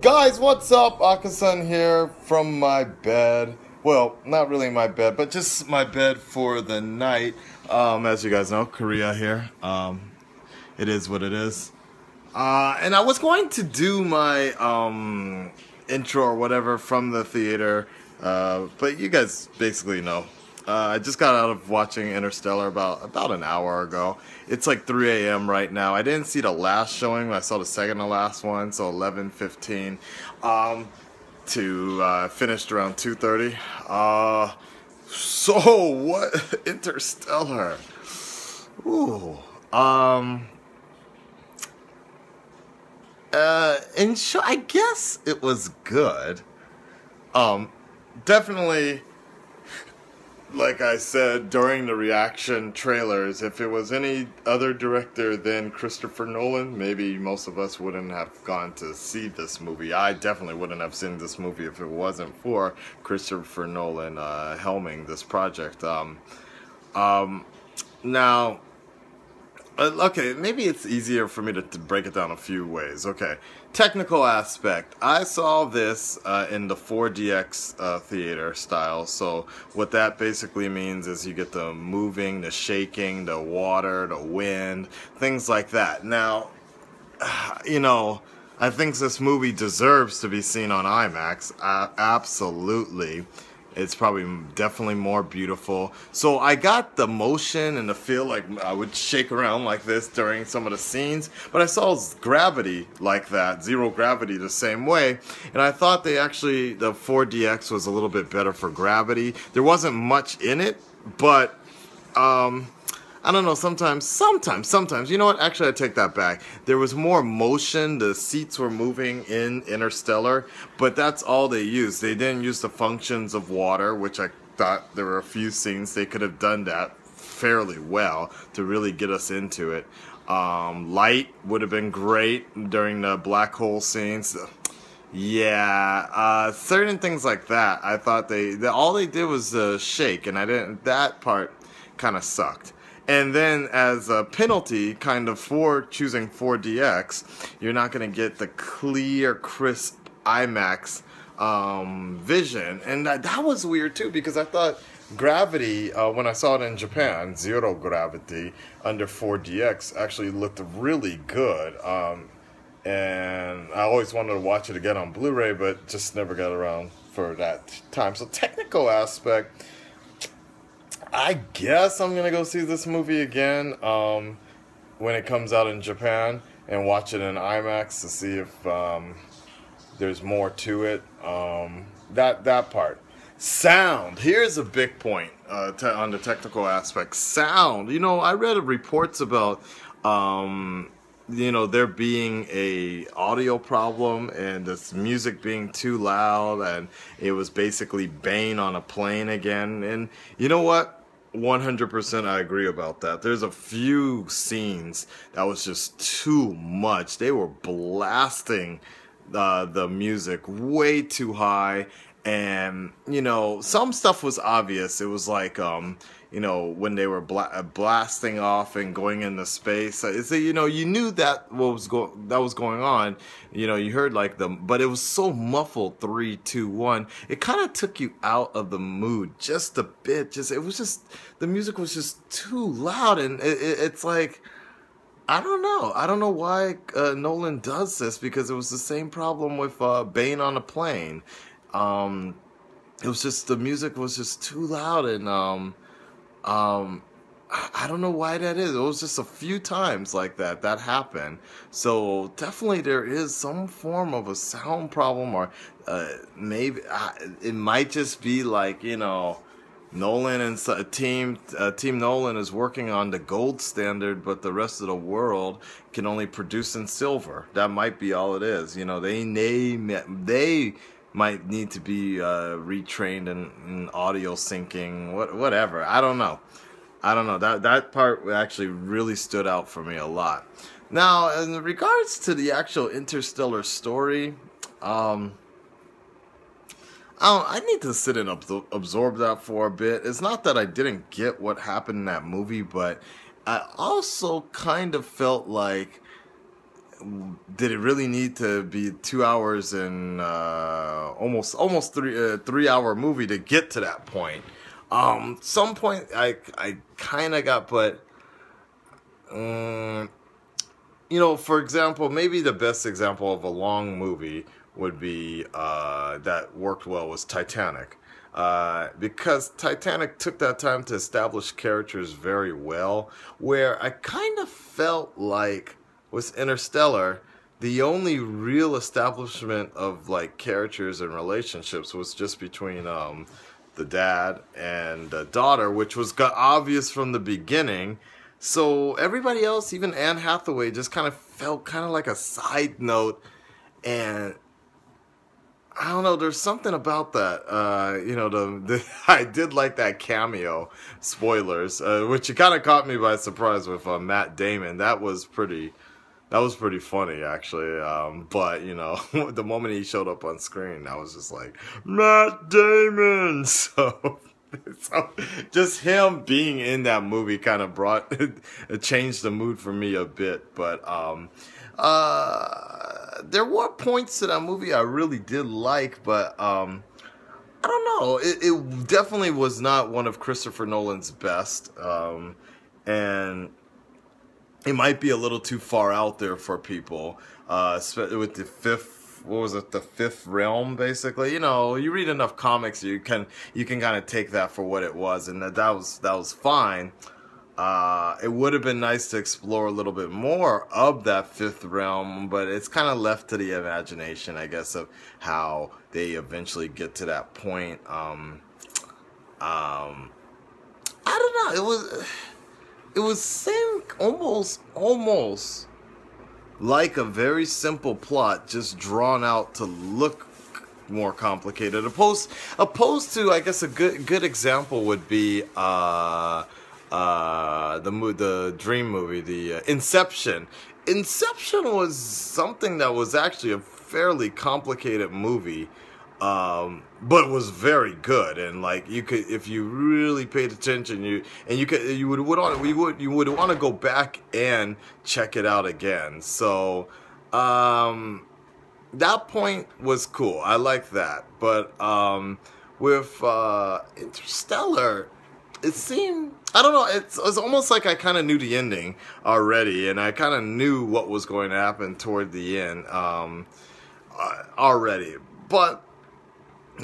Guys, what's up? Akasan here from my bed. Well, not really my bed, but just my bed for the night. As you guys know, Korea here. It is what it is. And I was going to do my intro or whatever from the theater, but you guys basically know. I just got out of watching Interstellar about an hour ago. It's like 3 a.m. right now. I didn't see the last showing. I saw the second to last one, so 11:15. Finished around 2:30. So what? Interstellar. Ooh. I guess it was good. Definitely. Like I said during the reaction trailers, if it was any other director than Christopher Nolan, maybe most of us wouldn't have gone to see this movie. I definitely wouldn't have seen this movie if it wasn't for Christopher Nolan helming this project. Now, okay, maybe it's easier for me to break it down a few ways. Okay, technical aspect. I saw this in the 4DX theater style. So what that basically means is you get the moving, the shaking, the water, the wind, things like that. Now, I think this movie deserves to be seen on IMAX. Absolutely. It's probably definitely more beautiful. So I got the motion and the feel like I would shake around like this during some of the scenes. But I saw gravity like that, zero gravity the same way. And I thought the 4DX was a little bit better for gravity. There wasn't much in it, but I don't know, sometimes, you know what, actually I take that back. There was more motion, the seats were moving in Interstellar, but that's all they used. They didn't use the functions of water, which I thought there were a few scenes they could have done that fairly well to really get us into it. Light would have been great during the black hole scenes. Yeah, certain things like that, I thought all they did was shake, and that part kind of sucked. And then as a penalty, kind of for choosing 4DX, you're not going to get the clear, crisp IMAX vision. And that was weird too, because I thought gravity, when I saw it in Japan, zero gravity under 4DX actually looked really good. And I always wanted to watch it again on Blu-ray, but just never got around for that time. So technical aspect, I guess I'm going to go see this movie again when it comes out in Japan and watch it in IMAX to see if there's more to it. That part. Sound. Here's a big point on the technical aspect. Sound. I read reports about there being a audio problem and this music being too loud, and it was basically Bane on a plane again. And you know what? 100% I agree about that. There's a few scenes that was just too much. They were blasting the music way too high, and some stuff was obvious. It was like when they were blasting off and going into space. So you knew that was going on. You heard but it was so muffled. 3, 2, 1. It kind of took you out of the mood just a bit. The music was just too loud, and it's like, I don't know why Nolan does this, because it was the same problem with Bane on a plane. It was just, the music was just too loud, and I don't know why that is. It was just a few times like that happened. So definitely there is some form of a sound problem, or maybe it might just be like, Nolan and Team Nolan is working on the gold standard, but the rest of the world can only produce in silver. That might be all it is. They might need to be retrained in audio syncing, whatever. I don't know. That part actually really stood out for me a lot. Now, in regards to the actual Interstellar story, I need to sit and absorb that for a bit. It's not that I didn't get what happened in that movie, but I also kind of felt like did it really need to be 2 hours and almost 3 hour movie to get to that point? Some point I kind of got, but for example, maybe the best example of a long movie would be that worked well was Titanic. Because Titanic took that time to establish characters very well, where I kind of felt like with Interstellar, the only real establishment of like characters and relationships was just between the dad and the daughter, which was obvious from the beginning. So everybody else, even Anne Hathaway, just kind of felt kind of like a side note. And I don't know, there's something about that. I did like that cameo, spoilers, which kind of caught me by surprise with Matt Damon. That was pretty funny, actually. But, the moment he showed up on screen, I was just like, Matt Damon! So just him being in that movie kind of it changed the mood for me a bit. But there were points to that movie I really did like, but I don't know. It definitely was not one of Christopher Nolan's best, and it might be a little too far out there for people, with the fifth realm, basically. You read enough comics, you can kind of take that for what it was, and that was fine. It would have been nice to explore a little bit more of that fifth realm, but it's kind of left to the imagination, I guess, of how they eventually get to that point. I don't know. It was almost like a very simple plot, just drawn out to look more complicated. Opposed to, I guess, a good example would be the dream movie, the Inception. Inception was something that was actually a fairly complicated movie, but was very good. And like, you could, if you really paid attention, you would want to go back and check it out again. So that point was cool. I like that. But with Interstellar, it seemed, I don't know, it's almost like I kind of knew the ending already, and I kind of knew what was going to happen toward the end already. But,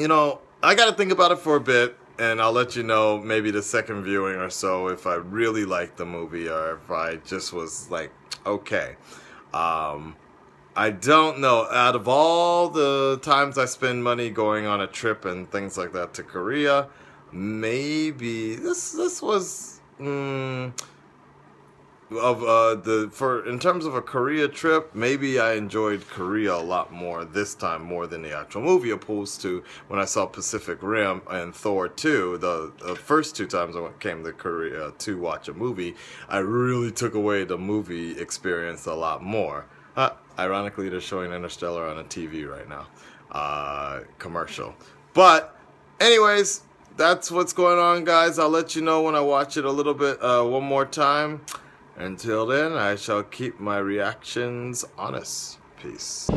I got to think about it for a bit, and I'll let you know maybe the second viewing or so if I really liked the movie or if I just was like, okay. I don't know. Out of all the times I spend money going on a trip and things like that to Korea, maybe this was in terms of a Korea trip, maybe I enjoyed Korea a lot more this time, more than the actual movie, opposed to when I saw Pacific Rim and Thor 2. The first two times I came to Korea to watch a movie, I really took away the movie experience a lot more. Ironically, they're showing Interstellar on a TV right now, commercial. But anyways, that's what's going on, guys. I'll let you know when I watch it a little bit one more time. Until then, I shall keep my reactions honest. Peace.